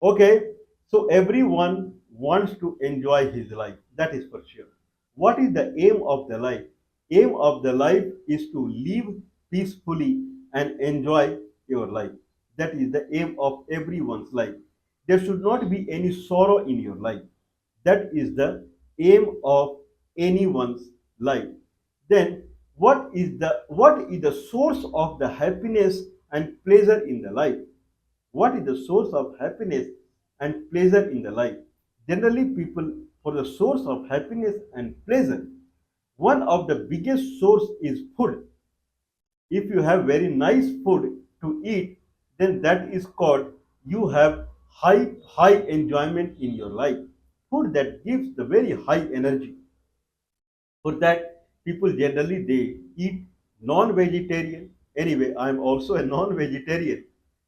Okay, so everyone wants to enjoy his life. That is for sure. What is the aim of the life? Aim of the life is to live peacefully and enjoy your life. That is the aim of everyone's life. There should not be any sorrow in your life. That is the aim of anyone's life. Then what is the source of the happiness and pleasure in the life? What is the source of happiness and pleasure in the life? Generally, people, for the source of happiness and pleasure, one of the biggest source is food. If you have very nice food to eat, then that is called you have high enjoyment in your life. Food that gives the very high energy. For that, people generally they eat non-vegetarian. Anyway, I am also a non-vegetarian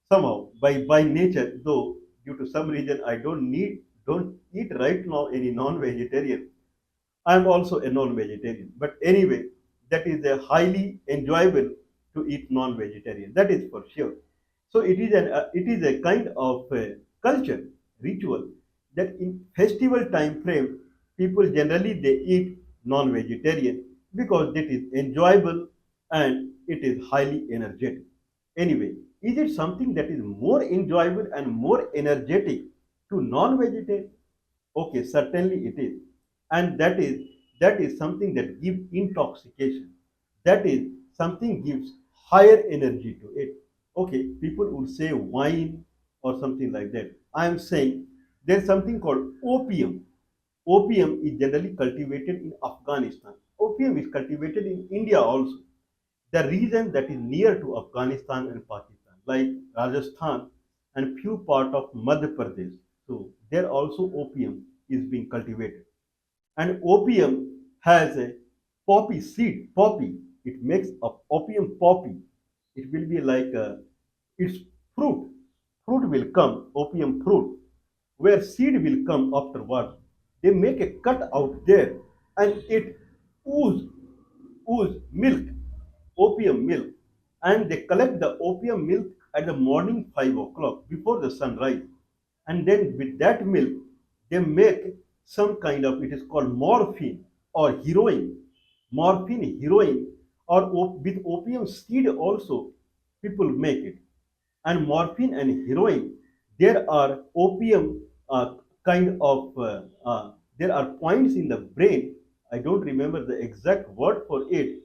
somehow by nature, though due to some reason I don't eat right now any non-vegetarian. I am also a non-vegetarian. But anyway, that is a highly enjoyable to eat non-vegetarian. That is for sure. So it is a kind of culture ritual that in festival time frame people generally they eat non-vegetarian because that is enjoyable and it is highly energetic. Anyway, is it something that is more enjoyable and more energetic to non-vegetarian? Okay, certainly it is. And that is something that gives intoxication. That is something gives higher energy to it. Okay, people would say wine or something like that. I am saying there's something called opium. Opium is generally cultivated in Afghanistan. Opium is cultivated in India also. The region that is near to Afghanistan and Pakistan, like Rajasthan and few part of Madhya Pradesh. So there also opium is being cultivated. And opium has a poppy seed, poppy. It makes a opium poppy. It will be like its fruit. Fruit will come, opium fruit, where seed will come afterwards. They make a cut out there and it ooze, ooze milk, opium milk, and they collect the opium milk at the morning 5 o'clock before the sunrise, and then with that milk they make some kind of it is called morphine or heroin, morphine, heroin, or with opium seed also people make it, and morphine and heroin, there are opium kind of there are points in the brain. I don't remember the exact word for it,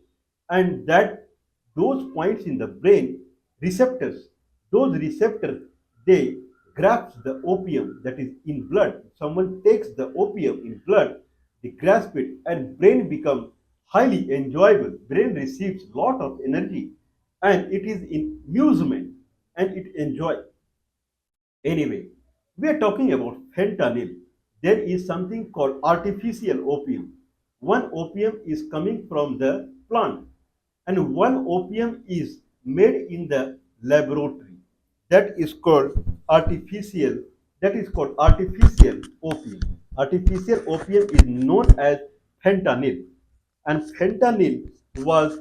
and that those points in the brain, receptors, those receptors, they grasp the opium that is in blood. Someone takes the opium in blood, they grasp it, and brain becomes highly enjoyable. Brain receives lot of energy, and it is in amusement and it enjoy. Anyway, we are talking about fentanyl. There is something called artificial opium. One opium is coming from the plant, and one opium is made in the laboratory. That is called artificial. That is called artificial opium. Artificial opium is known as fentanyl, and fentanyl was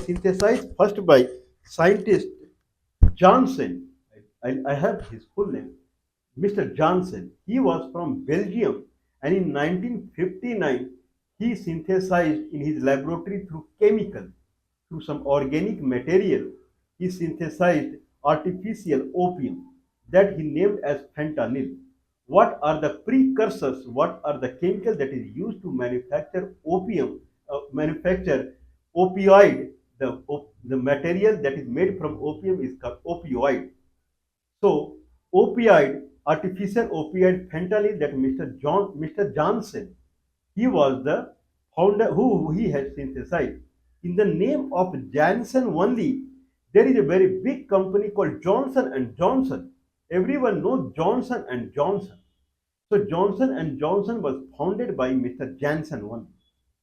synthesized first by scientist Johnson. I have his full name, Mr. Johnson. He was from Belgium, and in 1959 he synthesized in his laboratory through chemical, through some organic material. He synthesized artificial opium that he named as fentanyl. What are the precursors? What are the chemicals that is used to manufacture opium? Manufacture opioid. The material that is made from opium is called opioid. So opioid, artificial opioid fentanyl that Mr. Johnson, he was the founder who he has synthesized. In the name of Janssen only, there is a very big company called Johnson and Johnson. Everyone knows Johnson and Johnson. So Johnson and Johnson was founded by Mr. Janssen only.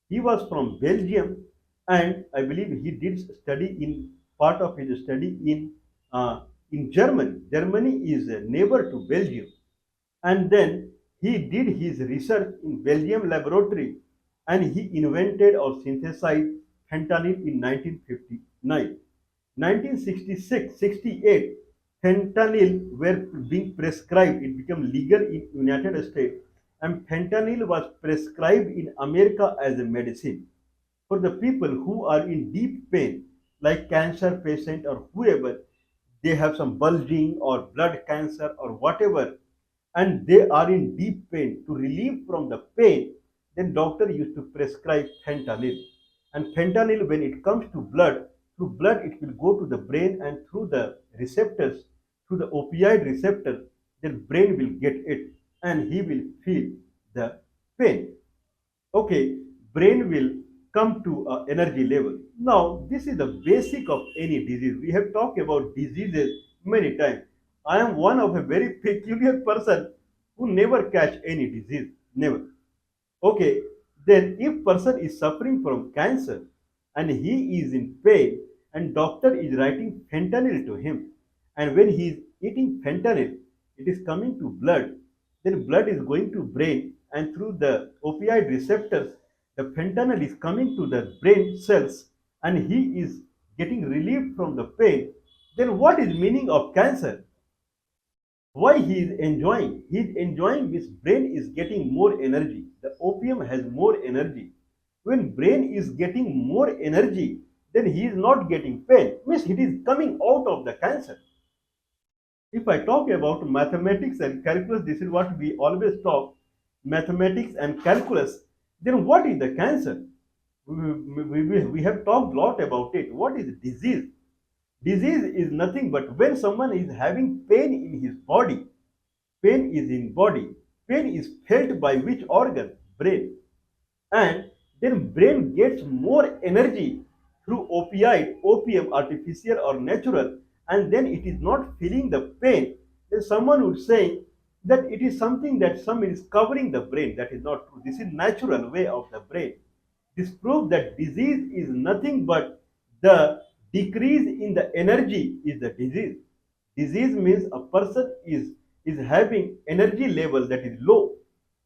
He was from Belgium, and I believe he did study in part of his study in Germany. Germany is a neighbor to Belgium, and then he did his research in Belgium laboratory, and he invented or synthesized fentanyl in 1959. 1966, 68, Fentanyl were being prescribed. It became legal in United States, and fentanyl was prescribed in America as a medicine for the people who are in deep pain, like cancer patient or whoever. They have some bulging or blood cancer or whatever, and they are in deep pain. To relieve from the pain, then doctor used to prescribe fentanyl. And fentanyl, when it comes to blood, through blood it will go to the brain, and through the receptors, through the opioid receptor, then brain will get it, and he will feel the pain. Okay, brain will come to a energy level. Now this is the basic of any disease. We have talked about diseases many times. I am one of a very peculiar person who never catch any disease, never. Okay, then if person is suffering from cancer and he is in pain and doctor is writing fentanyl to him, and when he is eating fentanyl, it is coming to blood, then blood is going to brain, and through the opioid receptors, the fentanyl is coming to the brain cells, and he is getting relief from the pain. Then what is meaning of cancer? Why he is enjoying? He is enjoying, his brain is getting more energy. The opium has more energy. When brain is getting more energy, then he is not getting pain, means it is coming out of the cancer. If I talk about mathematics and calculus, this is what we always talk, mathematics and calculus, then what is the cancer? We have talked a lot about it. What is disease? Disease is nothing but when someone is having pain in his body. Pain is in body. Pain is felt by which organ? Brain. And then brain gets more energy through opioid, opium, artificial or natural, and then it is not feeling the pain. Then someone would say that it is something that someone is covering the brain. That is not true. This is natural way of the brain. This proves that disease is nothing but the decrease in the energy is the disease. Disease means a person is having energy level that is low.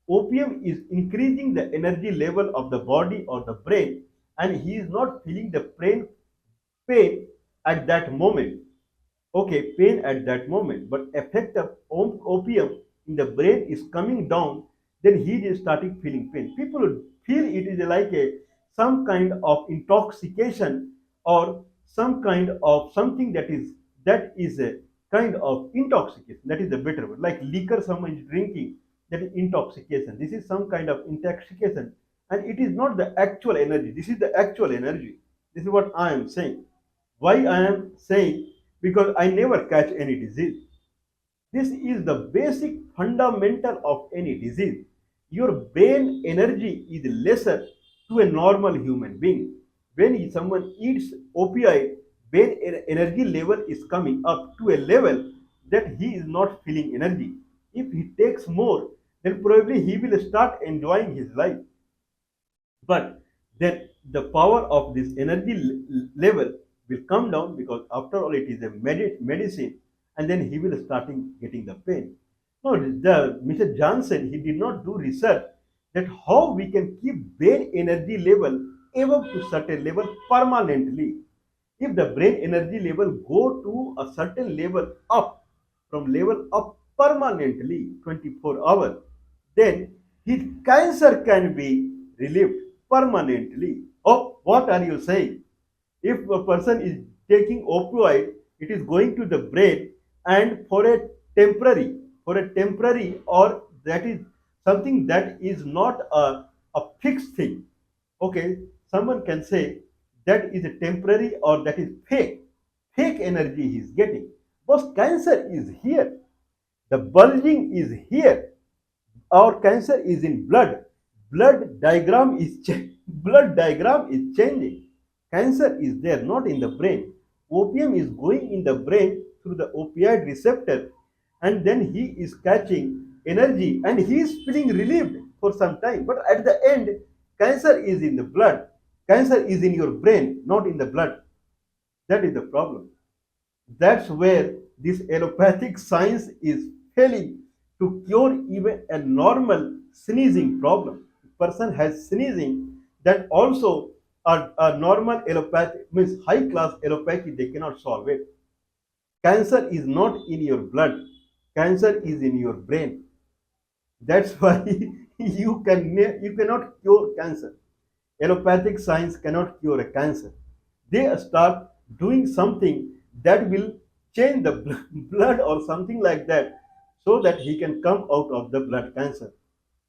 Opium is increasing the energy level of the body or the brain, and he is not feeling the pain at that moment. Okay, pain at that moment, but effect of opium in the brain is coming down, then he is starting feeling pain. People feel it is like a some kind of intoxication, or some kind of something that is a kind of intoxication. That is the better word. Like liquor someone is drinking, that is intoxication. This is some kind of intoxication, and it is not the actual energy. This is the actual energy. This is what I am saying. Why I am saying? Because I never catch any disease. This is the basic fundamental of any disease. Your brain energy is lesser to a normal human being. When someone eats opioid, brain energy level is coming up to a level that he is not feeling energy. If he takes more, then probably he will start enjoying his life. But then the power of this energy level will come down, because after all it is a medicine, and then he will starting getting the pain. No, the Mr. Johnson, he did not do research that how we can keep brain energy level above to certain level permanently. If the brain energy level go to a certain level up, from level up permanently 24 hours, then his cancer can be relieved permanently. Oh, what are you saying? If a person is taking opioid, it is going to the brain, and for a temporary, or that is something that is not a fixed thing. Okay, someone can say that is a temporary, or that is fake energy he is getting. But cancer is here, the bulging is here. Our cancer is in blood. Blood diagram is changing. Cancer is there, not in the brain. Opium is going in the brain through the opioid receptor, and then he is catching energy, and he is feeling relieved for some time. But at the end, cancer is in the blood. Cancer is in your brain, not in the blood. That is the problem. That's where this allopathic science is failing to cure even a normal sneezing problem. Person has sneezing, that also a normal allopathy, means high class allopathy, they cannot solve it. Cancer is not in your blood. Cancer is in your brain. That's why you cannot cure cancer. Allopathic science cannot cure a cancer. They start doing something that will change the blood or something like that so that he can come out of the blood cancer.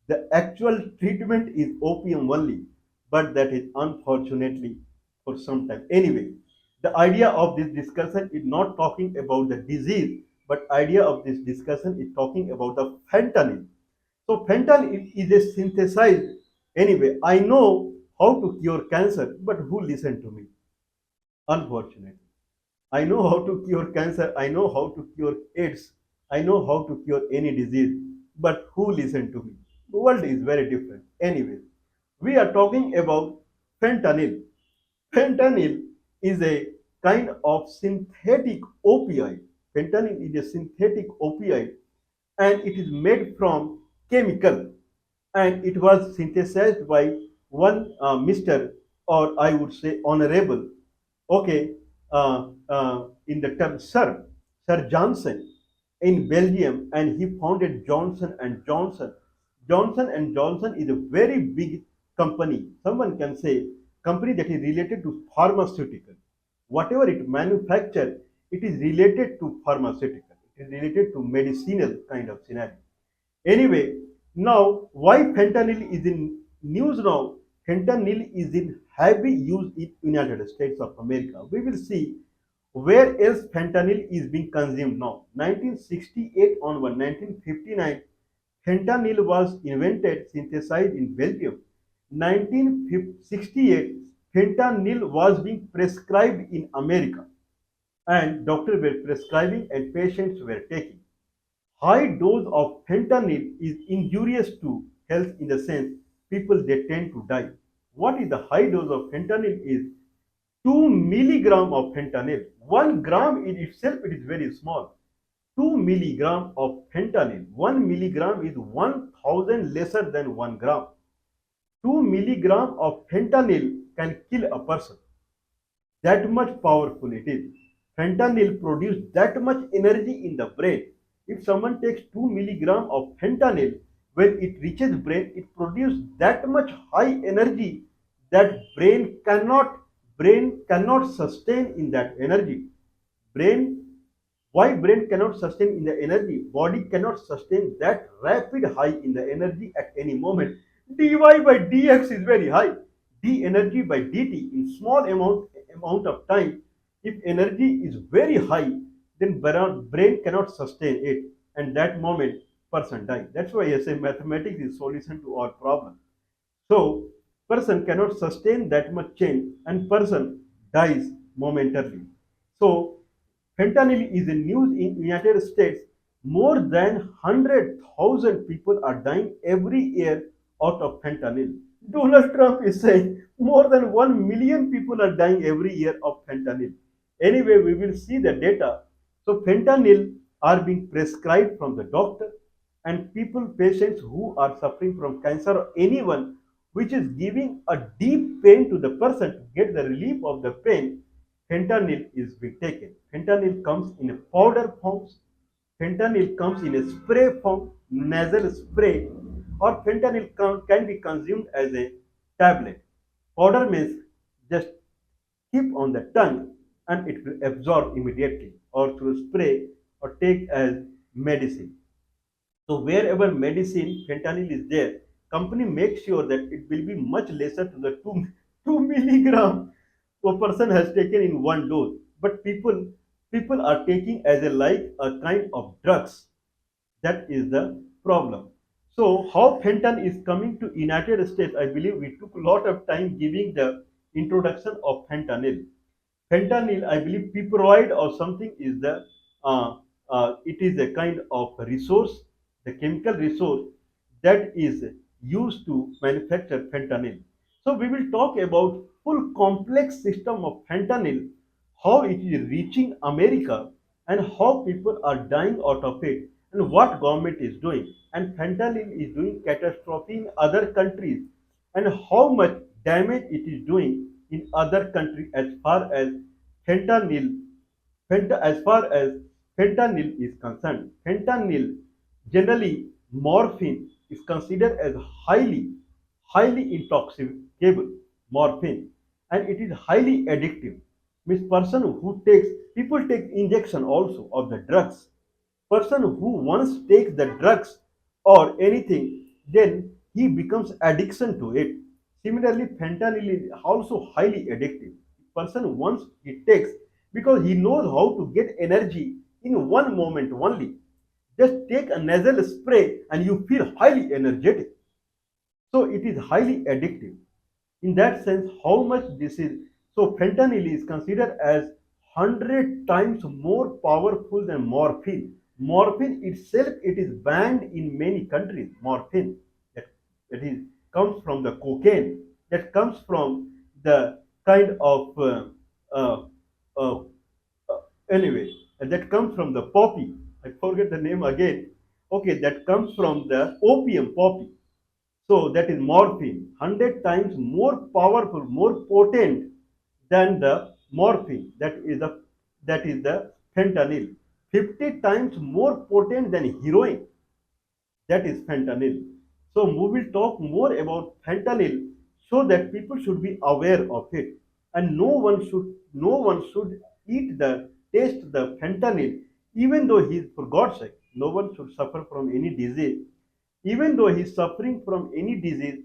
The actual treatment is opium only, but that is unfortunately for some time. Anyway, the idea of this discussion is not talking about the disease, but idea of this discussion is talking about the fentanyl. So fentanyl is a synthesized. Anyway, I know how to cure cancer, but who listen to me? Unfortunately. I know how to cure cancer. I know how to cure AIDS. I know how to cure any disease. But who listen to me? The world is very different. Anyway, we are talking about fentanyl. Fentanyl is a kind of synthetic opioid. Fentanyl is a synthetic opioid and it is made from chemical and it was synthesized by one Mr. or I would say honorable, okay, in the term Sir Johnson in Belgium, and he founded Johnson and Johnson. Johnson and Johnson is a very big company. Someone can say company that is related to pharmaceutical. Whatever it manufactures, it is related to pharmaceutical. It is related to medicinal kind of scenario. Anyway, now why fentanyl is in news now? Fentanyl is in heavy use in United States of America. We will see where else fentanyl is being consumed now. 1968 onward, 1959, fentanyl was invented, synthesized in Belgium. 1968, fentanyl was being prescribed in America, and doctors were prescribing and patients were taking. High dose of fentanyl is injurious to health in the sense people they tend to die. What is the high dose of fentanyl is 2 milligram of fentanyl. 1 gram in itself it is very small. 2 milligram of fentanyl. 1 milligram is 1000 lesser than 1 gram. 2 milligram of fentanyl can kill a person. That much powerful it is. Fentanyl produces that much energy in the brain. If someone takes 2 milligram of fentanyl, when it reaches brain, it produces that much high energy that brain cannot sustain in that energy. Brain Why brain cannot sustain in the energy? Body cannot sustain that rapid high in the energy at any moment. dy by dx is very high. D energy by dt in small amount of time. If energy is very high, then brain cannot sustain it, and that moment person die. That's why I say mathematics is solution to all problems. So person cannot sustain that much change and person dies momentarily. So fentanyl is in news in United States. More than 100,000 people are dying every year out of fentanyl. Donald Trump is saying more than 1 million people are dying every year of fentanyl. Anyway, we will see the data. So fentanyl are being prescribed from the doctor, and patients who are suffering from cancer or anyone which is giving a deep pain to the person to get the relief of the pain, fentanyl is being taken. Fentanyl comes in a powder form, fentanyl comes in a spray form, nasal spray, or fentanyl can be consumed as a tablet. Powder means just keep on the tongue and it will absorb immediately, or through spray or take as medicine. So wherever medicine fentanyl is there, company makes sure that it will be much lesser to the 2 milligram a person has taken in one dose. But people are taking as a like a kind of drugs. That is the problem. So how fentanyl is coming to United States, I believe we took a lot of time giving the introduction of fentanyl. Fentanyl, I believe piperoid or something is it is a kind of resource, the chemical resource that is used to manufacture fentanyl. So we will talk about full complex system of fentanyl, how it is reaching America and how people are dying out of it and what government is doing. And fentanyl is doing catastrophe in other countries and how much damage it is doing in other countries as far as fentanyl, as far as fentanyl is concerned. Fentanyl, generally morphine, is considered as highly intoxicable morphine, and it is highly addictive. Means person who takes people take injection also of the drugs. Person who once takes the drugs or anything, then he becomes addiction to it. Similarly, fentanyl is also highly addictive. Person once he takes because he knows how to get energy in one moment only. Just take a nasal spray and you feel highly energetic. So it is highly addictive. In that sense, how much this is so fentanyl is considered as 100 times more powerful than morphine. Morphine itself, it is banned in many countries. Morphine that, that is comes from the cocaine, that comes from the kind of uh, uh, anyway, that comes from the poppy. I forget the name again. Okay, that comes from the opium poppy. So that is morphine, 100 times more powerful, more potent than the morphine. That is the fentanyl. 50 times more potent than heroin. That is fentanyl. So we will talk more about fentanyl so that people should be aware of it, and no one should eat the taste the fentanyl, even though he for God's sake, no one should suffer from any disease. Even though he's suffering from any disease,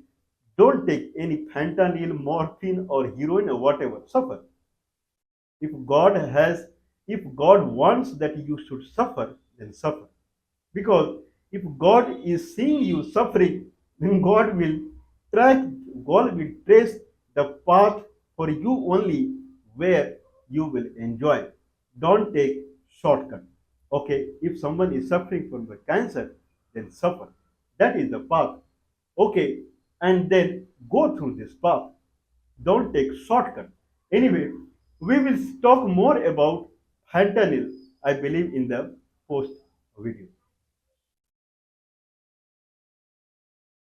don't take any fentanyl, morphine, or heroin or whatever. Suffer. If God has, if God wants that you should suffer, then suffer. Because if God is seeing you suffering, then track, God will trace the path for you only where you will enjoy. Don't take shortcut. Okay, if someone is suffering from the cancer, then suffer. That is the path. Okay, and then go through this path. Don't take shortcut. Anyway, we will talk more about fentanyl, I believe, in the post video.